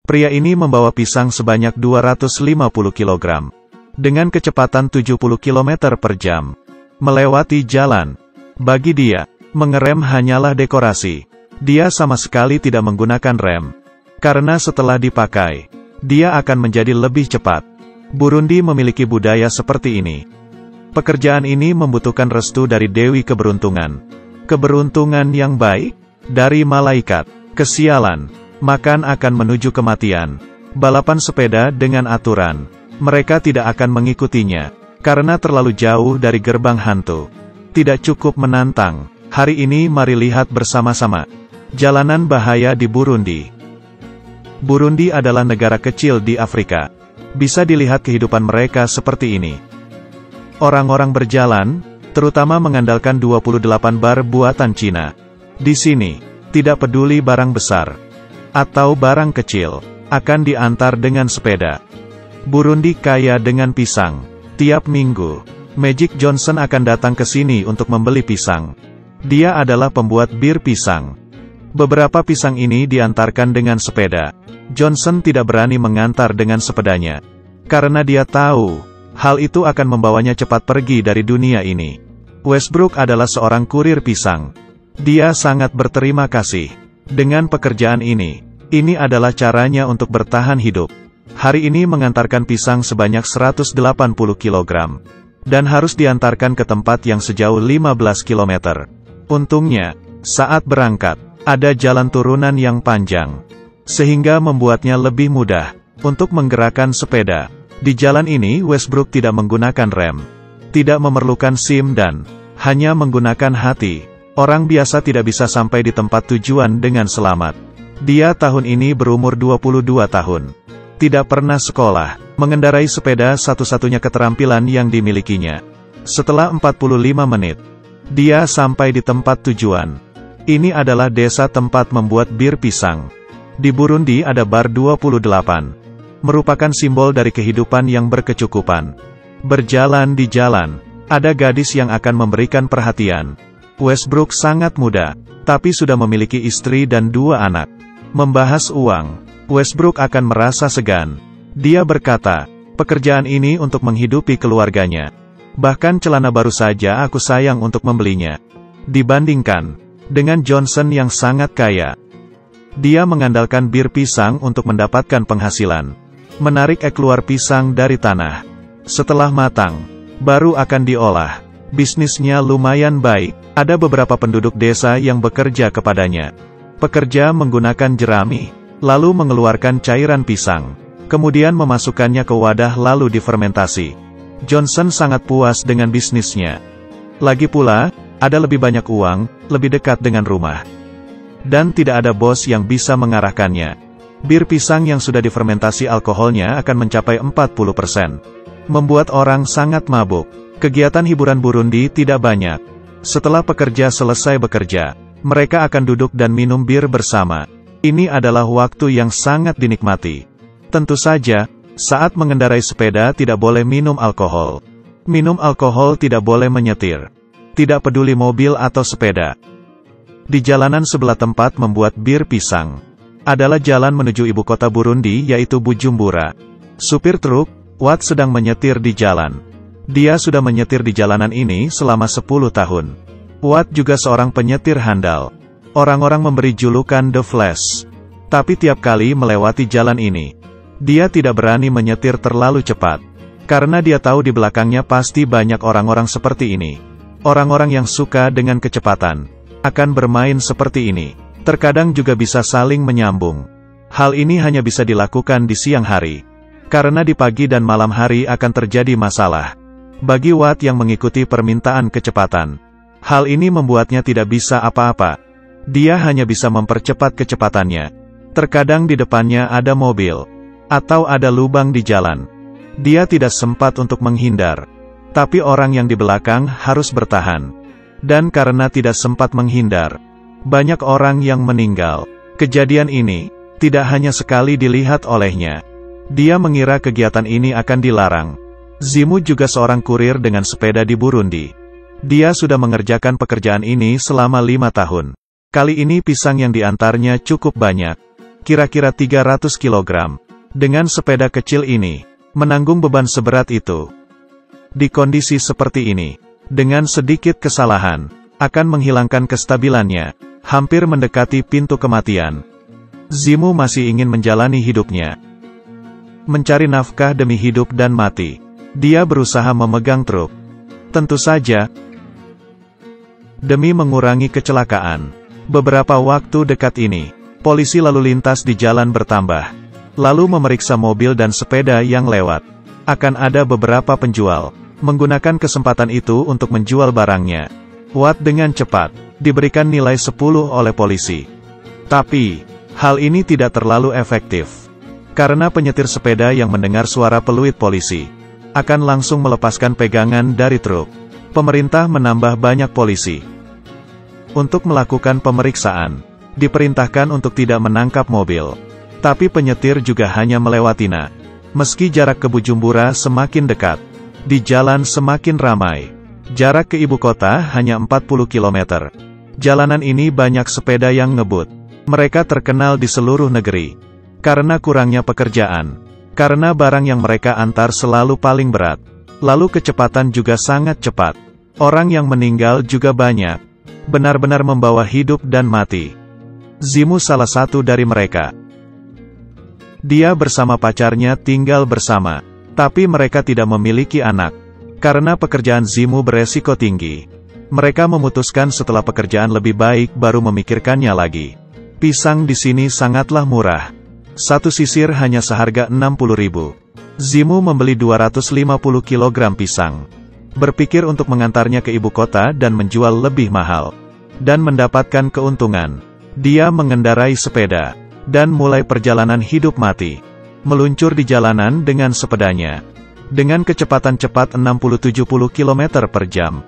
Pria ini membawa pisang sebanyak 250 kg. Dengan kecepatan 70 km per jam. Melewati jalan. Bagi dia, mengerem hanyalah dekorasi. Dia sama sekali tidak menggunakan rem. Karena setelah dipakai, dia akan menjadi lebih cepat. Burundi memiliki budaya seperti ini. Pekerjaan ini membutuhkan restu dari Dewi Keberuntungan. Keberuntungan yang baik, dari malaikat, kesialan, makan akan menuju kematian. Balapan sepeda dengan aturan. Mereka tidak akan mengikutinya, karena terlalu jauh dari gerbang hantu. Tidak cukup menantang. Hari ini mari lihat bersama-sama. Jalanan bahaya di Burundi. Burundi adalah negara kecil di Afrika. Bisa dilihat kehidupan mereka seperti ini. Orang-orang berjalan, terutama mengandalkan 28 bar buatan Cina. Di sini, tidak peduli barang besar atau barang kecil, akan diantar dengan sepeda. Burundi kaya dengan pisang. Tiap minggu, Magic Johnson akan datang ke sini untuk membeli pisang. Dia adalah pembuat bir pisang. Beberapa pisang ini diantarkan dengan sepeda. Johnson tidak berani mengantar dengan sepedanya. Karena dia tahu, hal itu akan membawanya cepat pergi dari dunia ini. Westbrook adalah seorang kurir pisang. Dia sangat berterima kasih. Dengan pekerjaan ini adalah caranya untuk bertahan hidup. Hari ini mengantarkan pisang sebanyak 180 kg. Dan harus diantarkan ke tempat yang sejauh 15 km. Untungnya, saat berangkat, ada jalan turunan yang panjang. Sehingga membuatnya lebih mudah untuk menggerakkan sepeda. Di jalan ini Westbrook tidak menggunakan rem. Tidak memerlukan SIM dan hanya menggunakan hati. Orang biasa tidak bisa sampai di tempat tujuan dengan selamat. Dia tahun ini berumur 22 tahun. Tidak pernah sekolah. Mengendarai sepeda satu-satunya keterampilan yang dimilikinya. Setelah 45 menit, dia sampai di tempat tujuan. Ini adalah desa tempat membuat bir pisang. Di Burundi ada bar 28. Merupakan simbol dari kehidupan yang berkecukupan. Berjalan di jalan, ada gadis yang akan memberikan perhatian. Westbrook sangat muda, tapi sudah memiliki istri dan 2 anak. Membahas uang, Westbrook akan merasa segan. Dia berkata, pekerjaan ini untuk menghidupi keluarganya. Bahkan celana baru saja aku sayang untuk membelinya. Dibandingkan dengan Johnson yang sangat kaya. Dia mengandalkan bir pisang untuk mendapatkan penghasilan. Menarik keluar pisang dari tanah. Setelah matang, baru akan diolah. Bisnisnya lumayan baik. Ada beberapa penduduk desa yang bekerja kepadanya. Pekerja menggunakan jerami, lalu mengeluarkan cairan pisang. Kemudian memasukkannya ke wadah lalu difermentasi. Johnson sangat puas dengan bisnisnya. Lagi pula, ada lebih banyak uang, lebih dekat dengan rumah. Dan tidak ada bos yang bisa mengarahkannya. Bir pisang yang sudah difermentasi alkoholnya akan mencapai 40%. Membuat orang sangat mabuk. Kegiatan hiburan Burundi tidak banyak. Setelah pekerja selesai bekerja, mereka akan duduk dan minum bir bersama. Ini adalah waktu yang sangat dinikmati. Tentu saja, saat mengendarai sepeda tidak boleh minum alkohol. Minum alkohol tidak boleh menyetir. Tidak peduli mobil atau sepeda. Di jalanan sebelah tempat membuat bir pisang adalah jalan menuju ibu kota Burundi yaitu Bujumbura. Supir truk, Watt sedang menyetir di jalan. Dia sudah menyetir di jalanan ini selama 10 tahun. Watt juga seorang penyetir handal. Orang-orang memberi julukan The Flash. Tapi tiap kali melewati jalan ini, dia tidak berani menyetir terlalu cepat. Karena dia tahu di belakangnya pasti banyak orang-orang seperti ini. Orang-orang yang suka dengan kecepatan akan bermain seperti ini. Terkadang juga bisa saling menyambung. Hal ini hanya bisa dilakukan di siang hari. Karena di pagi dan malam hari akan terjadi masalah. Bagi Watt yang mengikuti permintaan kecepatan, hal ini membuatnya tidak bisa apa-apa. Dia hanya bisa mempercepat kecepatannya. Terkadang di depannya ada mobil, atau ada lubang di jalan. Dia tidak sempat untuk menghindar. Tapi orang yang di belakang harus bertahan. Dan karena tidak sempat menghindar, banyak orang yang meninggal. Kejadian ini tidak hanya sekali dilihat olehnya. Dia mengira kegiatan ini akan dilarang. Zimu juga seorang kurir dengan sepeda di Burundi. Dia sudah mengerjakan pekerjaan ini selama 5 tahun. Kali ini pisang yang diantarnya cukup banyak. kira-kira 300 kg. Dengan sepeda kecil ini, menanggung beban seberat itu. Di kondisi seperti ini, dengan sedikit kesalahan, akan menghilangkan kestabilannya, hampir mendekati pintu kematian. Zimu masih ingin menjalani hidupnya. Mencari nafkah demi hidup dan mati. Dia berusaha memegang truk. Tentu saja, demi mengurangi kecelakaan. Beberapa waktu dekat ini, polisi lalu lintas di jalan bertambah. Lalu memeriksa mobil dan sepeda yang lewat. Akan ada beberapa penjual menggunakan kesempatan itu untuk menjual barangnya. Watt dengan cepat, diberikan nilai 10 oleh polisi. Tapi, hal ini tidak terlalu efektif. Karena penyetir sepeda yang mendengar suara peluit polisi, akan langsung melepaskan pegangan dari truk. Pemerintah menambah banyak polisi. Untuk melakukan pemeriksaan, diperintahkan untuk tidak menangkap mobil. Tapi penyetir juga hanya melewatinya. Meski jarak ke Bujumbura semakin dekat, di jalan semakin ramai. Jarak ke ibu kota hanya 40 km. Jalanan ini banyak sepeda yang ngebut. Mereka terkenal di seluruh negeri. Karena kurangnya pekerjaan. Karena barang yang mereka antar selalu paling berat. Lalu kecepatan juga sangat cepat. Orang yang meninggal juga banyak. Benar-benar membawa hidup dan mati. Zimu salah satu dari mereka. Dia bersama pacarnya tinggal bersama. Tapi mereka tidak memiliki anak. Karena pekerjaan Zimu beresiko tinggi. Mereka memutuskan setelah pekerjaan lebih baik baru memikirkannya lagi. Pisang di sini sangatlah murah. Satu sisir hanya seharga 60.000. Zimu membeli 250 kg pisang. Berpikir untuk mengantarnya ke ibu kota dan menjual lebih mahal. Dan mendapatkan keuntungan. Dia mengendarai sepeda. Dan mulai perjalanan hidup mati. Meluncur di jalanan dengan sepedanya. Dengan kecepatan cepat 60-70 km per jam.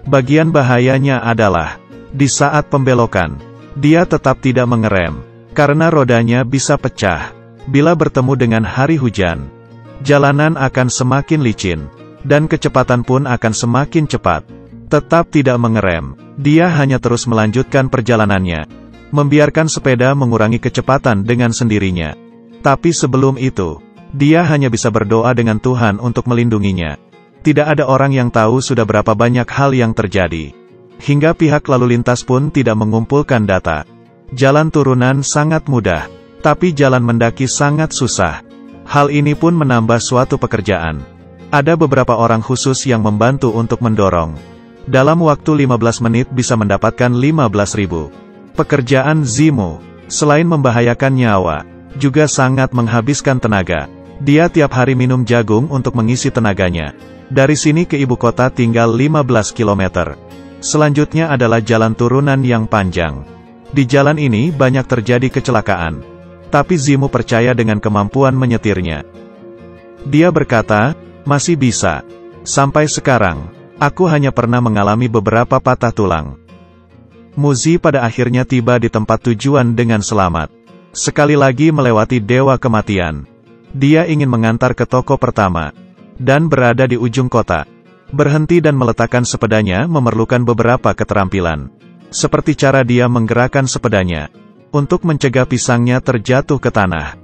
Bagian bahayanya adalah, di saat pembelokan, dia tetap tidak mengerem. Karena rodanya bisa pecah. Bila bertemu dengan hari hujan, jalanan akan semakin licin. Dan kecepatan pun akan semakin cepat. Tetap tidak mengerem. Dia hanya terus melanjutkan perjalanannya. Membiarkan sepeda mengurangi kecepatan dengan sendirinya. Tapi sebelum itu, dia hanya bisa berdoa dengan Tuhan untuk melindunginya. Tidak ada orang yang tahu sudah berapa banyak hal yang terjadi. Hingga pihak lalu lintas pun tidak mengumpulkan data. Jalan turunan sangat mudah, tapi jalan mendaki sangat susah. Hal ini pun menambah suatu pekerjaan. Ada beberapa orang khusus yang membantu untuk mendorong. Dalam waktu 15 menit bisa mendapatkan 15.000. Pekerjaan Zimu, selain membahayakan nyawa, juga sangat menghabiskan tenaga. Dia tiap hari minum jagung untuk mengisi tenaganya. Dari sini ke ibu kota tinggal 15 km. Selanjutnya adalah jalan turunan yang panjang. Di jalan ini banyak terjadi kecelakaan. Tapi Zimu percaya dengan kemampuan menyetirnya. Dia berkata, masih bisa. Sampai sekarang, aku hanya pernah mengalami beberapa patah tulang. Muzi pada akhirnya tiba di tempat tujuan dengan selamat. Sekali lagi melewati dewa kematian. Dia ingin mengantar ke toko pertama. Dan berada di ujung kota. Berhenti dan meletakkan sepedanya memerlukan beberapa keterampilan. Seperti cara dia menggerakkan sepedanya. Untuk mencegah pisangnya terjatuh ke tanah.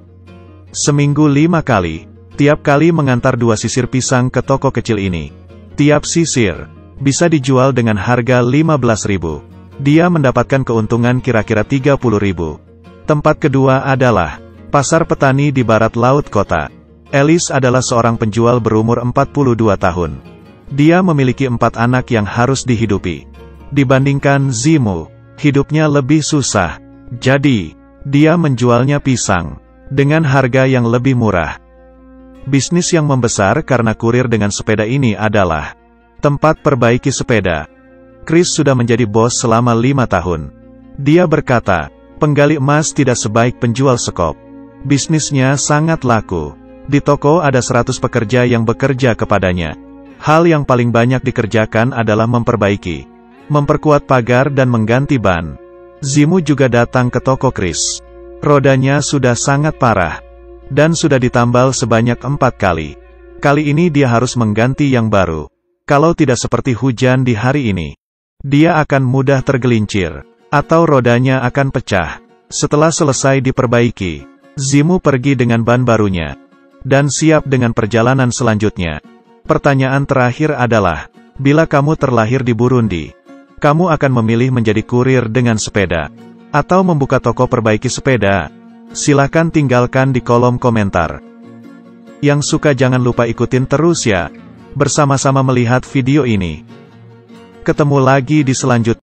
Seminggu 5 kali. Tiap kali mengantar 2 sisir pisang ke toko kecil ini. Tiap sisir bisa dijual dengan harga 15.000. Dia mendapatkan keuntungan kira-kira 30.000. Tempat kedua adalah pasar petani di barat laut kota. Alice adalah seorang penjual berumur 42 tahun. Dia memiliki 4 anak yang harus dihidupi. Dibandingkan Zimu, hidupnya lebih susah. Jadi, dia menjualnya pisang dengan harga yang lebih murah. Bisnis yang membesar karena kurir dengan sepeda ini adalah tempat perbaiki sepeda. Chris sudah menjadi bos selama 5 tahun. Dia berkata, penggali emas tidak sebaik penjual sekop. Bisnisnya sangat laku. Di toko ada 100 pekerja yang bekerja kepadanya. Hal yang paling banyak dikerjakan adalah memperbaiki, memperkuat pagar dan mengganti ban. Zimu juga datang ke toko Chris. Rodanya sudah sangat parah. Dan sudah ditambal sebanyak 4 kali. Kali ini dia harus mengganti yang baru. Kalau tidak seperti hujan di hari ini, dia akan mudah tergelincir. Atau rodanya akan pecah. Setelah selesai diperbaiki, Zimu pergi dengan ban barunya dan siap dengan perjalanan selanjutnya. Pertanyaan terakhir adalah, bila kamu terlahir di Burundi, kamu akan memilih menjadi kurir dengan sepeda atau membuka toko perbaiki sepeda? Silakan tinggalkan di kolom komentar. Yang suka jangan lupa ikutin terus ya, bersama-sama melihat video ini. Ketemu lagi di selanjutnya.